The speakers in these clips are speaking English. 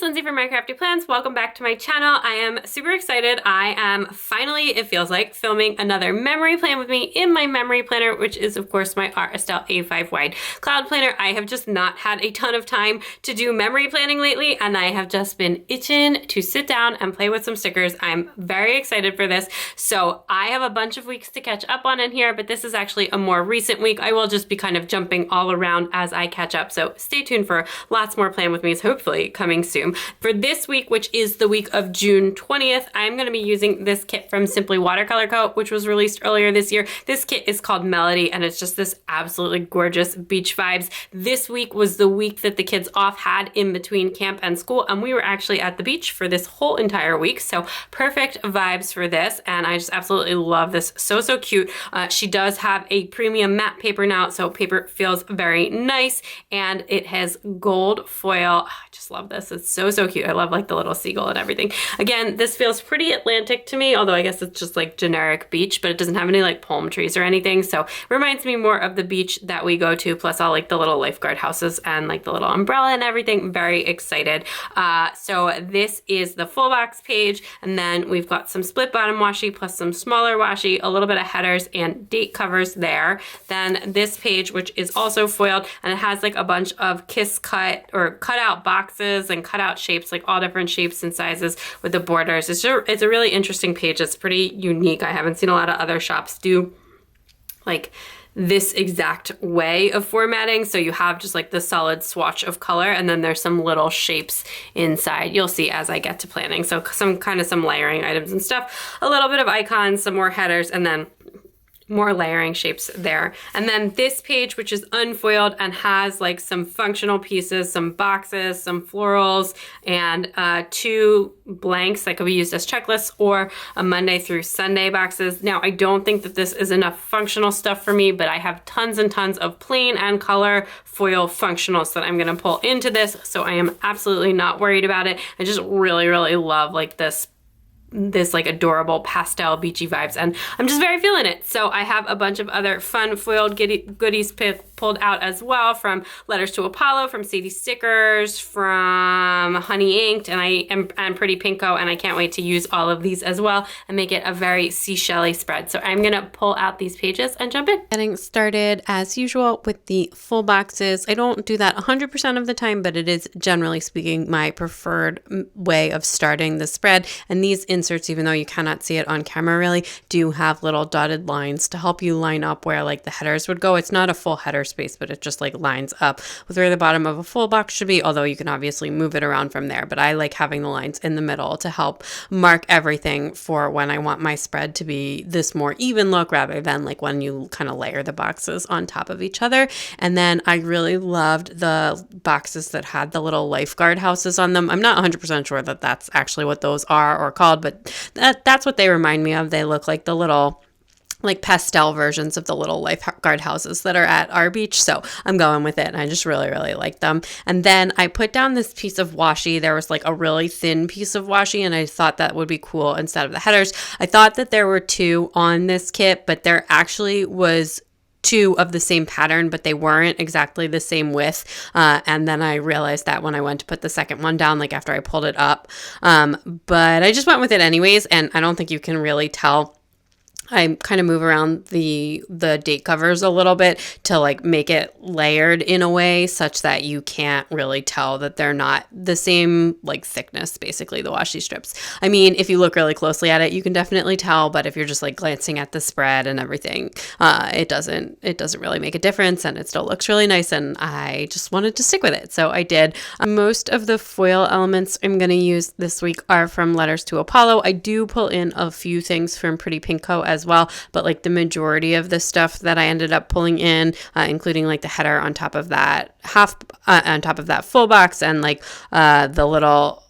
it's Lindsay from My Crafty Plans. Welcome back to my channel. I am super excited. I am finally, it feels like, filming another memory plan with me in my memory planner, which is of course my Aura Estelle A5W Cloud planner. I have just not had a ton of time to do memory planning lately, and I have just been itching to sit down and play with some stickers. I'm very excited for this. So I have a bunch of weeks to catch up on in here, but this is actually a more recent week. I will just be kind of jumping all around as I catch up. So stay tuned for lots more plan with me's hopefully coming soon. For this week, which is the week of June 20th, I'm going to be using this kit from Simply Watercolor Co, which was released earlier this year. This kit is called Melody, and it's just this absolutely gorgeous beach vibes. This week was the week that the kids off had in between camp and school, and we were actually at the beach for this whole entire week. So perfect vibes for this, and I just absolutely love this. So cute. She does have a premium matte paper now, so paper feels very nice, and it has gold foil. I just love this. It's so cute. I love like the little seagull and everything. Again, this feels pretty Atlantic to me, although I guess it's just like generic beach, but it doesn't have any like palm trees or anything. So it reminds me more of the beach that we go to, plus all like the little lifeguard houses and like the little umbrella and everything. Very excited. So this is the full box page, and then we've got some split bottom washi plus some smaller washi, a little bit of headers and date covers there. Then this page, which is also foiled, and it has like a bunch of kiss cut or cut out boxes and cut out shapes, like all different shapes and sizes with the borders. It's a really interesting page. It's pretty unique. I haven't seen a lot of other shops do like this exact way of formatting. So you have just like the solid swatch of color, and then there's some little shapes inside. You'll see as I get to planning. So some layering items and stuff, a little bit of icons, some more headers, and then more layering shapes there. And then this page, which is unfoiled and has like some functional pieces, some boxes, some florals, and 2 blanks that could be used as checklists or a Monday through Sunday boxes. Now, I don't think that this is enough functional stuff for me, but I have tons and tons of plain and color foil functionals that I'm gonna pull into this. So I am absolutely not worried about it. I just really love like this like adorable pastel beachy vibes, and I'm just very feeling it. So I have a bunch of other fun foiled goodies pulled out as well, from Letters to Apollo, from Sadie Stickers, from Honey Inked, and Pretty Pinko, and I can't wait to use all of these as well and make it a very seashell-y spread. So I'm gonna pull out these pages and jump in. Getting started as usual with the full boxes. I don't do that 100% of the time, but it is generally speaking my preferred way of starting the spread. And these inserts, even though you cannot see it on camera really, do have little dotted lines to help you line up where like the headers would go. It's not a full header space, but it just like lines up with where the bottom of a full box should be, although you can obviously move it around from there. But I like having the lines in the middle to help mark everything for when I want my spread to be this more even look, rather than like when you kind of layer the boxes on top of each other. And then I really loved the boxes that had the little lifeguard houses on them. I'm not 100% sure that that's actually what those are or called, but that's what they remind me of. They look like the little like pastel versions of the little lifeguard houses that are at our beach. So I'm going with it, and I just really like them. And then I put down this piece of washi. There was like a really thin piece of washi, and I thought that would be cool instead of the headers. I thought that there were 2 on this kit, but there actually was 2 of the same pattern, but they weren't exactly the same width. And then I realized that when I went to put the second one down, like after I pulled it up. But I just went with it anyways, and I don't think you can really tell. I kind of move around the date covers a little bit to like make it layered in a way such that you can't really tell that they're not the same like thickness, basically, the washi strips. I mean, if you look really closely at it, you can definitely tell, but if you're just like glancing at the spread and everything, it doesn't really make a difference, and it still looks really nice, and I just wanted to stick with it. So I did. Most of the foil elements I'm going to use this week are from Letters to Apollo. I do pull in a few things from Pretty Pinko as well, but like the majority of the stuff that I ended up pulling in, including like the header on top of that on top of that full box, and like the little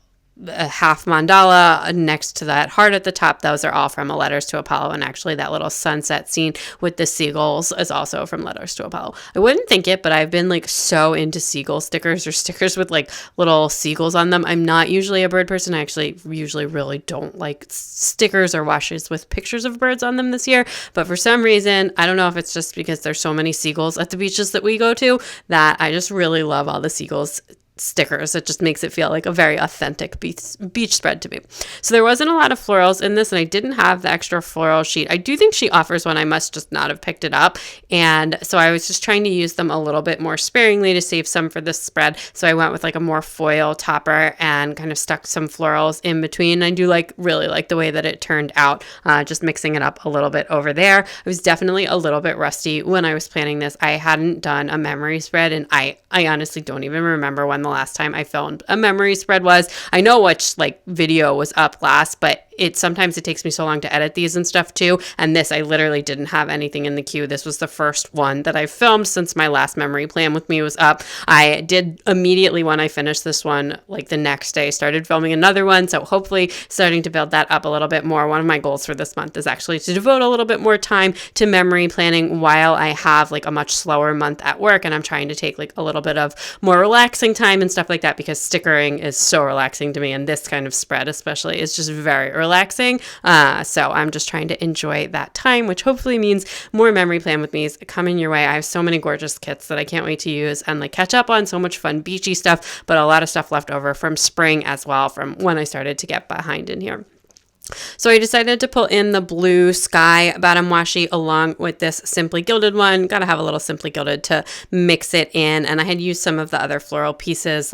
a half mandala next to that heart at the top. Those are all from a Letters to Apollo, and actually that little sunset scene with the seagulls is also from Letters to Apollo. I wouldn't think it, but I've been like so into seagull stickers or stickers with like little seagulls on them. I'm not usually a bird person. I actually usually really don't like stickers or washes with pictures of birds on them this year, but for some reason, I don't know if it's just because there's so many seagulls at the beaches that we go to, that I just really love all the seagulls stickers. It just makes it feel like a very authentic beach spread to me. So there wasn't a lot of florals in this, and I didn't have the extra floral sheet. I do think she offers one. I must just not have picked it up. And so I was just trying to use them a little bit more sparingly to save some for this spread. So I went with like a more foil topper and kind of stuck some florals in between. I do really like the way that it turned out, just mixing it up a little bit over there. I was definitely a little bit rusty when I was planning this. I hadn't done a memory spread, and I honestly don't even remember when the last time I filmed a memory spread was. I know which video was up last, but sometimes it takes me so long to edit these and stuff too. And this, I literally didn't have anything in the queue. This was the first one that I filmed since my last memory plan with me was up. I did immediately when I finished this one, the next day, started filming another one. So hopefully starting to build that up a little bit more. One of my goals for this month is actually to devote a little bit more time to memory planning while I have a much slower month at work. And I'm trying to take a little bit of more relaxing time and stuff like that, because stickering is so relaxing to me. And this kind of spread especially is just very relaxing. So I'm just trying to enjoy that time, which hopefully means more memory plan with me is coming your way. I have so many gorgeous kits that I can't wait to use and catch up on. So much fun beachy stuff, but a lot of stuff left over from spring as well, from when I started to get behind in here. So I decided to pull in the blue sky bottom washi along with this Simply Gilded one. Gotta have a little Simply Gilded to mix it in. And I had used some of the other floral pieces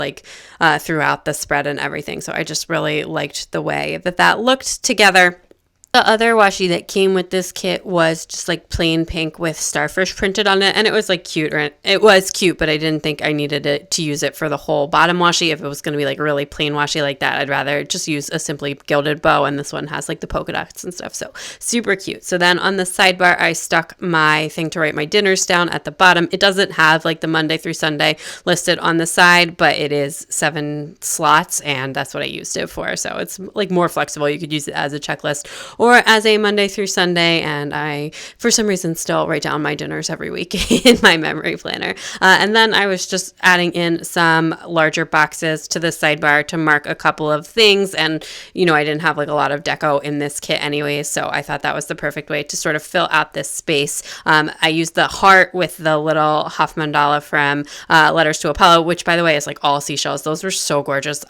throughout the spread and everything. So I just really liked the way that looked together. The other washi that came with this kit was just plain pink with starfish printed on it, and it was cute. It was cute, but I didn't think I needed it to use it for the whole bottom washi. If it was going to be really plain washi like that, I'd rather just use a Simply Gilded bow, and this one has the polka dots and stuff, so super cute. So then on the sidebar, I stuck my thing to write my dinners down at the bottom. It doesn't have the Monday through Sunday listed on the side, but it is 7 slots, and that's what I used it for. So it's more flexible. You could use it as a checklist or as a Monday through Sunday, and I, for some reason, still write down my dinners every week in my memory planner. And then I was just adding in some larger boxes to the sidebar to mark a couple of things, and I didn't have a lot of deco in this kit anyways, so I thought that was the perfect way to sort of fill out this space. I used the heart with the little Huff mandala from Letters to Apollo, which, by the way, is all seashells. Those were so gorgeous.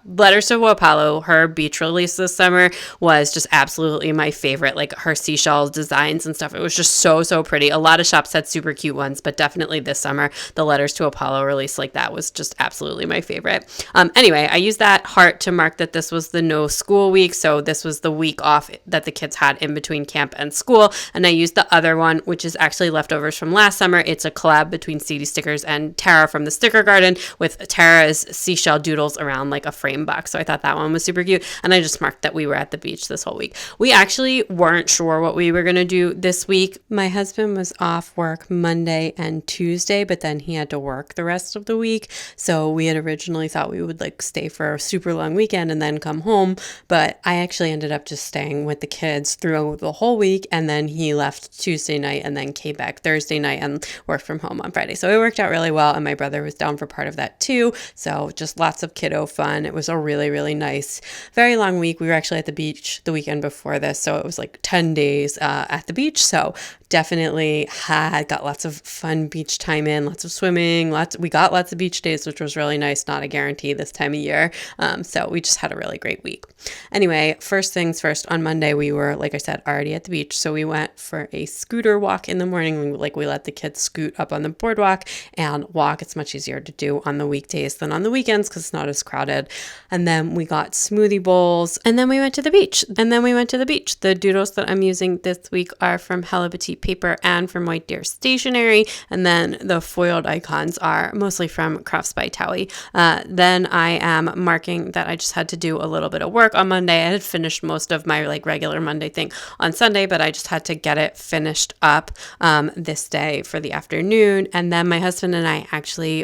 Letters to Apollo, her beach release this summer, was just absolutely my favorite. Her seashells designs and stuff, it was just so pretty. A lot of shops had super cute ones, but definitely this summer the Letters to Apollo release that was just absolutely my favorite. Anyway, I used that heart to mark that this was the no school week, so this was the week off that the kids had in between camp and school. And I used the other one, which is actually leftovers from last summer. It's a collab between CD Stickers and Tara from the Sticker Garden, with Tara's seashell doodles around a frame box. So I thought that one was super cute, and I just marked that we were at the beach this whole week. We actually weren't sure what we were going to do this week. My husband was off work Monday and Tuesday, but then he had to work the rest of the week. So we had originally thought we would stay for a super long weekend and then come home, but I actually ended up just staying with the kids through the whole week, and then he left Tuesday night and then came back Thursday night and worked from home on Friday. So it worked out really well, and my brother was down for part of that too. So just lots of kiddo fun. It was a really nice, very long week. We were actually at the beach the weekend before this, so it was 10 days at the beach. So definitely got lots of fun beach time in, lots of swimming, we got lots of beach days, which was really nice. Not a guarantee this time of year. So we just had a really great week. Anyway, first things first, on Monday we were, like I said, already at the beach. So we went for a scooter walk in the morning. We let the kids scoot up on the boardwalk and walk. It's much easier to do on the weekdays than on the weekends because it's not as crowded. And then we got smoothie bowls, and then we went to the beach. The doodles that I'm using this week are from Hello Petite paper and from White Deer Stationery, and then the foiled icons are mostly from Crafts by Towie. Then I am marking that I just had to do a little bit of work on Monday. I had finished most of my regular Monday thing on Sunday, but I just had to get it finished up this day for the afternoon. And then my husband and I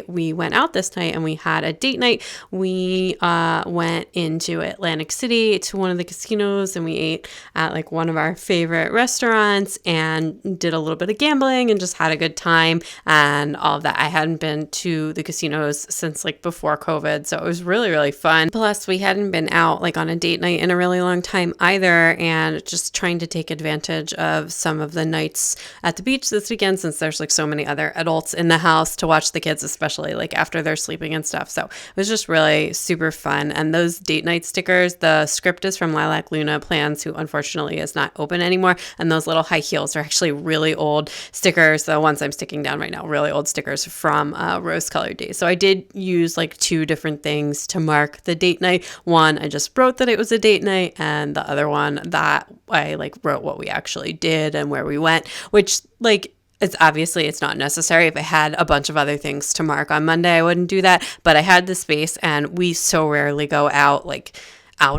we went out this night and we had a date night. We we went into Atlantic City to one of the casinos, and we ate at like one of our favorite restaurants and did a little bit of gambling and just had a good time and all of that. I hadn't been to the casinos since like before COVID, so it was really, really fun. Plus, we hadn't been out like on a date night in a really long time either, and just trying to take advantage of some of the nights at the beach this weekend since there's like so many other adults in the house to watch the kids, especially like after they're sleeping and stuff. So it was just really super fun. And those date night stickers, the script is from Lilac Luna Plans, who unfortunately is not open anymore. And those little high heels are actually really old stickers. The ones I'm sticking down right now, really old stickers from Rose Colored Days. So I did use like 2 different things to mark the date night. One, I just wrote that it was a date night, and the other one that I like wrote what we actually did and where we went, which like it's not necessary. If I had a bunch of other things to mark on Monday, I wouldn't do that, but I had the space, and we so rarely go out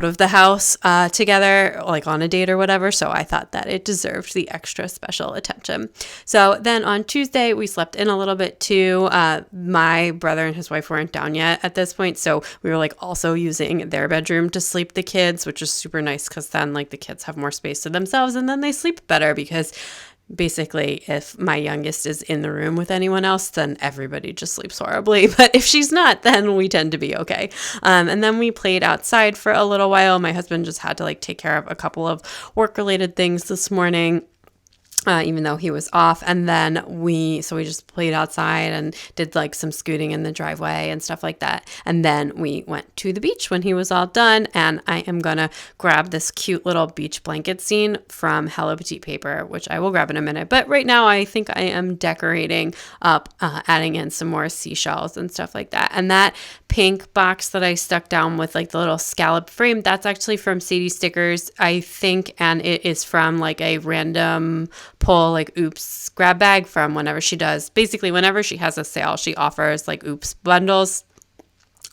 of the house together, like on a date or whatever. So I thought that it deserved the extra special attention. So then on Tuesday, we slept in a little bit too. My brother and his wife weren't down yet at this point. So we were like also using their bedroom to sleep the kids, which is super nice because then like the kids have more space to themselves and then they sleep better because basically, if my youngest is in the room with anyone else, then everybody just sleeps horribly. But if she's not, then we tend to be okay. And then we played outside for a little while. My husband just had to like take care of a couple of work-related things this morning. Even though he was off. And then we just played outside and did like some scooting in the driveway and stuff like that. And then we went to the beach when he was all done. And I am going to grab this cute little beach blanket scene from Hello Petite Paper, which I will grab in a minute. But right now I think I am decorating up, adding in some more seashells and stuff like that. And that pink box that I stuck down with like the little scallop frame, that's actually from Sadie Stickers, I think. And it is from like a random pull like oops grab bag from whenever she does. Basically, whenever she has a sale, she offers like oops bundles.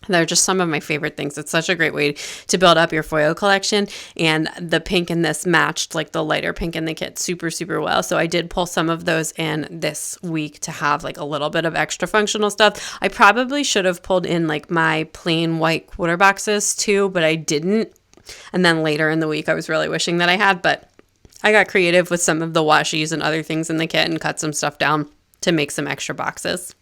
They're just some of my favorite things. It's such a great way to build up your foil collection. And the pink in this matched like the lighter pink in the kit super, super well. So I did pull some of those in this week to have like a little bit of extra functional stuff. I probably should have pulled in like my plain white quarter boxes too, but I didn't. And then later in the week, I was really wishing that I had, but I got creative with some of the washies and other things in the kit and cut some stuff down to make some extra boxes.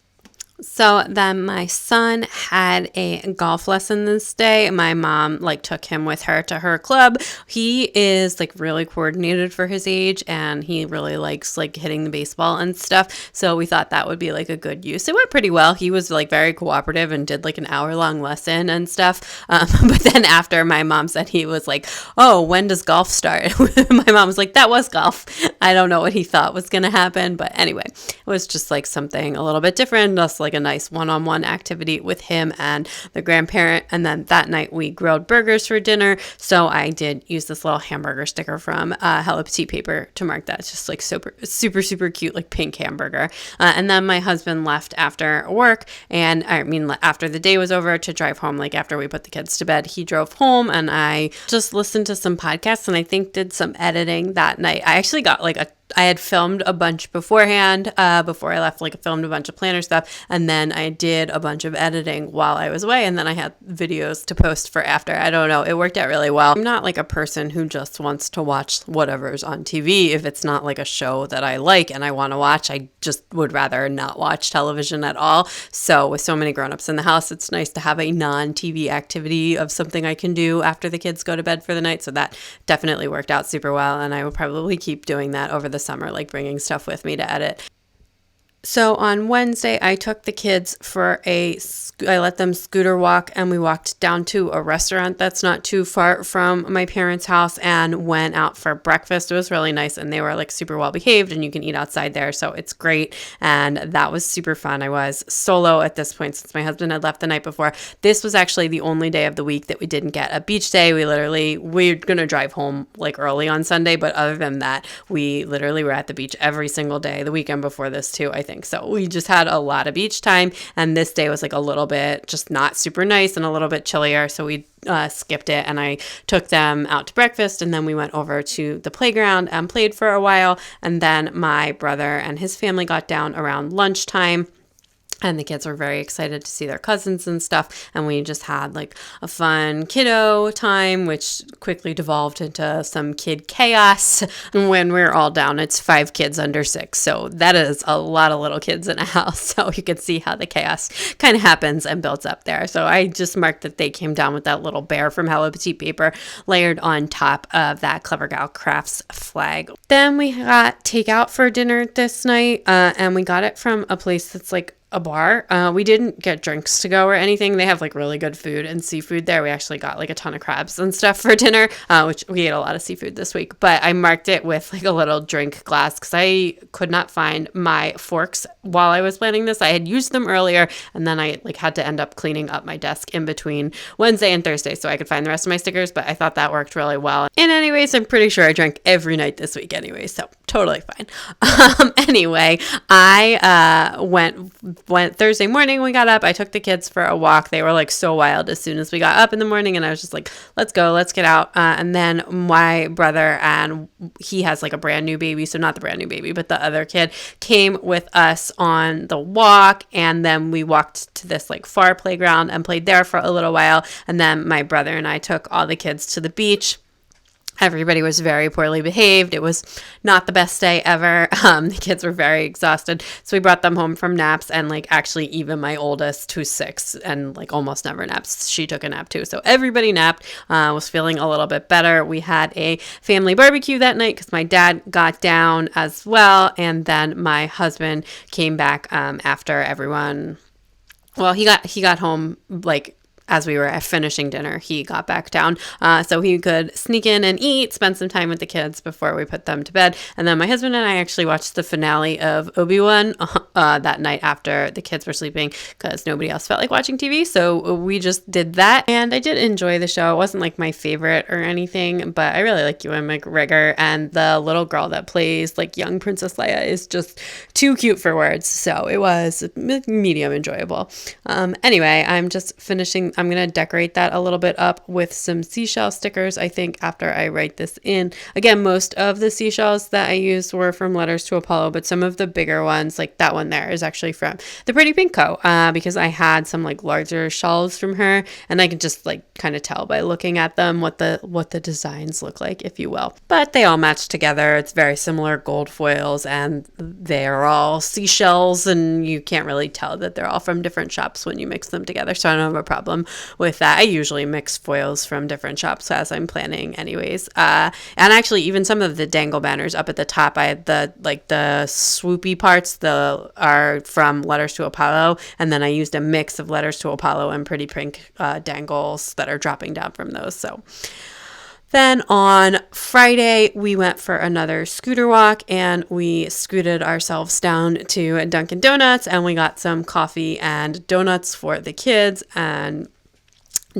So then my son had a golf lesson this day. My mom like took him with her to her club. He is like really coordinated for his age, and he really likes like hitting the baseball and stuff. So we thought that would be like a good use. It went pretty well. He was like very cooperative and did like an hour-long lesson and stuff. But then after, my mom said he was like, "Oh, when does golf start?" My mom was like, "That was golf." I don't know what he thought was going to happen, but anyway, it was just like something a little bit different. Just like a nice one-on-one activity with him and the grandparent. And then that night we grilled burgers for dinner. So I did use this little hamburger sticker from Hello Petite Paper to mark that. It's just like super, super, super cute, like pink hamburger. And then my husband left after work, and after the day was over to drive home, like after we put the kids to bed, he drove home and I just listened to some podcasts and I think did some editing that night. I actually got I had filmed a bunch beforehand, before I left, like filmed a bunch of planner stuff, and then I did a bunch of editing while I was away, and then I had videos to post for after. I don't know, it worked out really well. I'm not like a person who just wants to watch whatever's on TV. If it's not like a show that I like and I want to watch, I just would rather not watch television at all. So with so many grown-ups in the house, it's nice to have a non-TV activity of something I can do after the kids go to bed for the night. So that definitely worked out super well, and I will probably keep doing that over the summer, like bringing stuff with me to edit. So on Wednesday, I took the kids for I let them scooter walk, and we walked down to a restaurant that's not too far from my parents' house and went out for breakfast. It was really nice, and they were like super well behaved, and you can eat outside there, so it's great. And that was super fun. I was solo at this point since my husband had left the night before. This was actually the only day of the week that we didn't get a beach day. We're going to drive home like early on Sunday, but other than that, we literally were at the beach every single day, the weekend before this too, I think. So we just had a lot of beach time, and this day was like a little bit just not super nice and a little bit chillier, so we skipped it, and I took them out to breakfast, and then we went over to the playground and played for a while, and then my brother and his family got down around lunchtime. And the kids were very excited to see their cousins and stuff. And we just had like a fun kiddo time, which quickly devolved into some kid chaos. And when we're all down, it's 5 kids under 6. So that is a lot of little kids in a house. So you can see how the chaos kind of happens and builds up there. So I just marked that they came down with that little bear from Hello Petite paper layered on top of that Clever Gal Crafts flag. Then we got takeout for dinner this night. And we got it from a place that's like a bar. We didn't get drinks to go or anything. They have like really good food and seafood there. We actually got like a ton of crabs and stuff for dinner, which we ate a lot of seafood this week. But I marked it with like a little drink glass because I could not find my forks while I was planning this. I had used them earlier, and then I like had to end up cleaning up my desk in between Wednesday and Thursday so I could find the rest of my stickers. But I thought that worked really well. And anyways, I'm pretty sure I drank every night this week anyway, so totally fine. Anyway, I went Thursday morning. We got up. I took the kids for a walk. They were like so wild as soon as we got up in the morning, and I was just like, let's go, let's get out. And then my brother, and he has like a brand new baby, so not the brand new baby, but the other kid, came with us on the walk. And then we walked to this like far playground and played there for a little while. And then my brother and I took all the kids to the beach. Everybody was very poorly behaved. It was not the best day ever. The kids were very exhausted. So we brought them home from naps, and like actually even my oldest, who's 6 and like almost never naps, she took a nap too. So everybody napped, was feeling a little bit better. We had a family barbecue that night because my dad got down as well. And then my husband came back after everyone. Well, he got home like as we were finishing dinner. He got back down so he could sneak in and eat, spend some time with the kids before we put them to bed. And then my husband and I actually watched the finale of Obi-Wan that night after the kids were sleeping because nobody else felt like watching TV. So we just did that, and I did enjoy the show. It wasn't like my favorite or anything, but I really like Ewan McGregor, and the little girl that plays like young Princess Leia is just too cute for words. So it was medium enjoyable. Anyway, I'm just finishing. I'm going to decorate that a little bit up with some seashell stickers, I think, after I write this in. Again, most of the seashells that I used were from Letters to Apollo, but some of the bigger ones, like that one there, is actually from the Pretty Pink Co. Because I had some like larger shells from her, and I could just like kind of tell by looking at them what the designs look like, if you will. But they all match together. It's very similar gold foils, and they're all seashells, and you can't really tell that they're all from different shops when you mix them together. So I don't have a problem with that. I usually mix foils from different shops as I'm planning anyways. And actually even some of the dangle banners up at the top, I had the swoopy parts are from Letters to Apollo, and then I used a mix of Letters to Apollo and Pretty Pink dangles that are dropping down from those. So then on Friday, we went for another scooter walk, and we scooted ourselves down to Dunkin' Donuts, and we got some coffee and donuts for the kids, and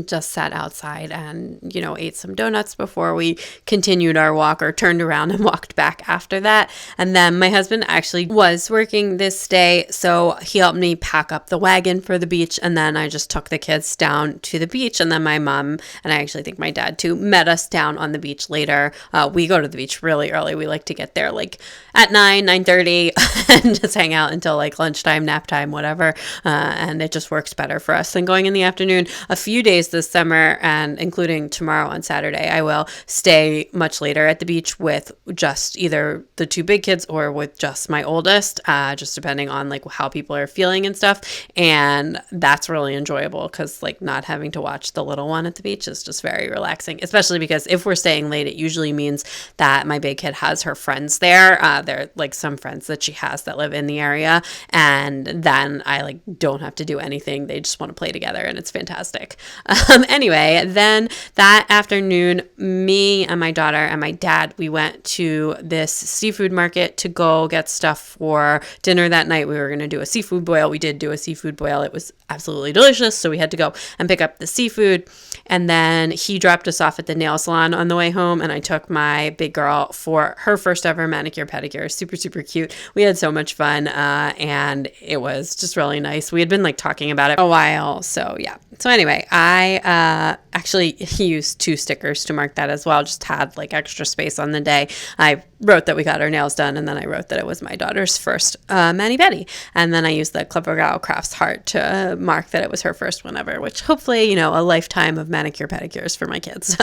just sat outside and, ate some donuts before we continued our walk, or turned around and walked back after that. And then my husband actually was working this day, so he helped me pack up the wagon for the beach, and then I just took the kids down to the beach. And then my mom, and I actually think my dad too, met us down on the beach later. We go to the beach really early. We like to get there like at 9:30 and just hang out until like lunchtime, nap time, whatever. And it just works better for us than going in the afternoon. A few days this summer, and including tomorrow on Saturday, I will stay much later at the beach with just either the 2 big kids or with just my oldest, just depending on like how people are feeling and stuff. And that's really enjoyable because like not having to watch the little one at the beach is just very relaxing, especially because if we're staying late, it usually means that my big kid has her friends there. They're like some friends that she has that live in the area, and then I like don't have to do anything. They just want to play together, and it's fantastic. Anyway, then that afternoon, me and my daughter and my dad, we went to this seafood market to go get stuff for dinner that night. We were going to do a seafood boil. We did do a seafood boil. It was absolutely delicious. So we had to go and pick up the seafood. And then he dropped us off at the nail salon on the way home. And I took my big girl for her first ever manicure pedicure. Super, super cute. We had so much fun. And it was just really nice. We had been like talking about it a while. So yeah. So anyway, I actually used 2 stickers to mark that as well. Just had like extra space on the day. I wrote that we got our nails done, and then I wrote that it was my daughter's first mani-pedi. And then I used the Clever Gal Crafts heart to mark that it was her first one ever, which hopefully, you know, a lifetime of manicure pedicures for my kids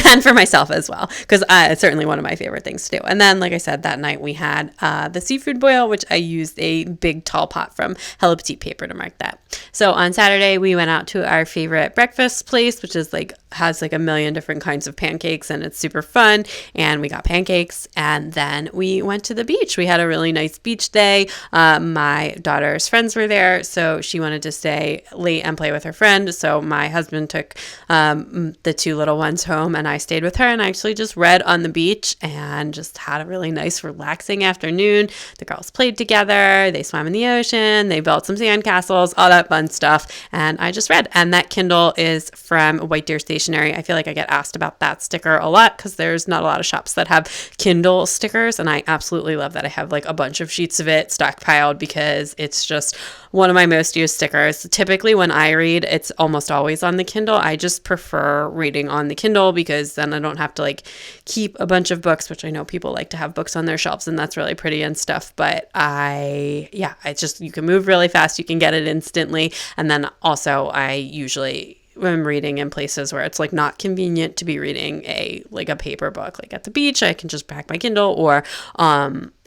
and for myself as well, because it's certainly one of my favorite things to do. And then, like I said, that night we had the seafood boil, which I used a big tall pot from Hello Petite paper to mark that. So on Saturday, we went out to our favorite breakfast place, which is like has like a million different kinds of pancakes, and it's super fun. And we got pancakes, and then we went to the beach. We had a really nice beach day. My daughter's friends were there, so she wanted to stay late and play with her friend. So my husband took the two little ones home, and I stayed with her, and I actually just read on the beach and just had a really nice, relaxing afternoon. The girls played together. They swam in the ocean. They built some sandcastles, all that fun stuff. And I just read. And that Kindle is from White Deer Stationery. I feel like I get asked about that sticker a lot because there's not a lot of shops that have Kindle stickers. And I absolutely love that. I have like a bunch of sheets of it stockpiled because it's just one of my most used stickers. Typically when I read, it's almost always on the Kindle. I just prefer reading on the Kindle because then I don't have to like keep a bunch of books, which I know people like to have books on their shelves, and that's really pretty and stuff. But it's just, you can move really fast. You can get it instantly. And then also I usually I'm reading in places where it's like not convenient to be reading a paper book. Like at the beach, I can just pack my Kindle, or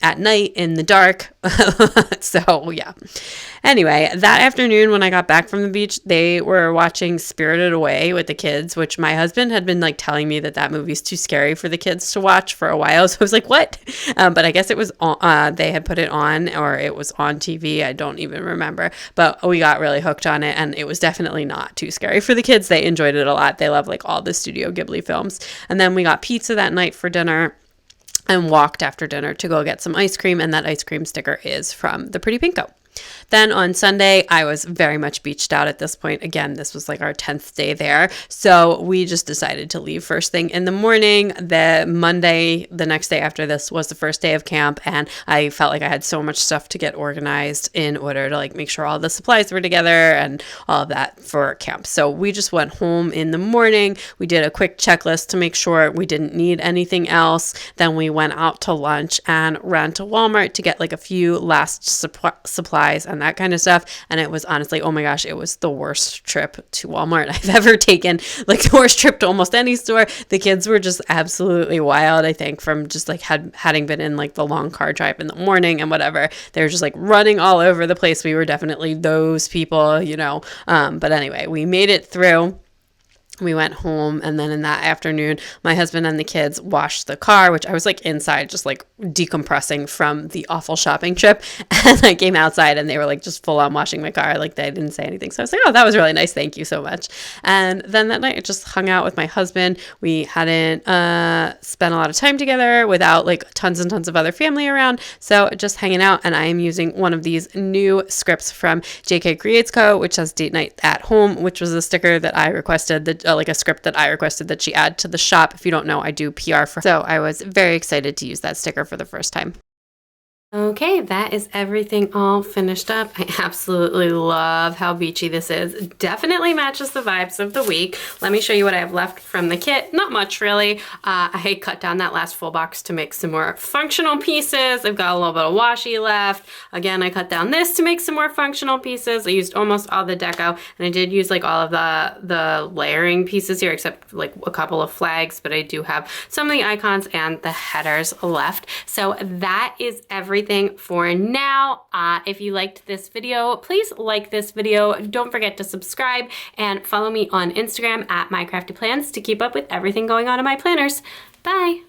at night in the dark. So yeah. Anyway, that afternoon when I got back from the beach, they were watching Spirited Away with the kids, which my husband had been like telling me that that movie's too scary for the kids to watch for a while. So I was like, what? But I guess it was on, they had put it on, or it was on TV. I don't even remember, but we got really hooked on it, and it was definitely not too scary for the kids. They enjoyed it a lot. They love like all the Studio Ghibli films. And then we got pizza that night for dinner, and walked after dinner to go get some ice cream, and that ice cream sticker is from the Pretty Pinko. Then on Sunday, I was very much beached out at this point. Again, this was like our 10th day there. So we just decided to leave first thing in the morning. The Monday, the next day after this, was the first day of camp. And I felt like I had so much stuff to get organized in order to like make sure all the supplies were together and all of that for camp. So we just went home in the morning. We did a quick checklist to make sure we didn't need anything else. Then we went out to lunch and ran to Walmart to get like a few last supplies and that kind of stuff. And it was honestly, oh my gosh, it was the worst trip to Walmart I've ever taken. Like the worst trip to almost any store. The kids were just absolutely wild, I think, from just like having been in like the long car drive in the morning and whatever. They were just like running all over the place. We were definitely those people, you know. But anyway, we made it through. We went home, and then in that afternoon, my husband and the kids washed the car, which I was like inside just like decompressing from the awful shopping trip. And I came outside and they were like just full on washing my car. Like they didn't say anything. So I was like, oh, that was really nice. Thank you so much. And then that night I just hung out with my husband. We hadn't spent a lot of time together without like tons and tons of other family around. So just hanging out, and I am using one of these new scripts from JK Creates Co, which says Date Night at Home, which was a sticker that I requested, like a script that I requested that she add to the shop. If you don't know, I do PR for her. So I was very excited to use that sticker for the first time. Okay, that is everything all finished up. I absolutely love how beachy this is. Definitely matches the vibes of the week. Let me show you what I have left from the kit. Not much, really. I cut down that last full box to make some more functional pieces. I've got a little bit of washi left. Again, I cut down this to make some more functional pieces. I used almost all the deco, and I did use like all of the layering pieces here, except like a couple of flags, but I do have some of the icons and the headers left. So that is everything for now. If you liked this video, please like this video. Don't forget to subscribe and follow me on Instagram at mycraftyplans to keep up with everything going on in my planners. Bye.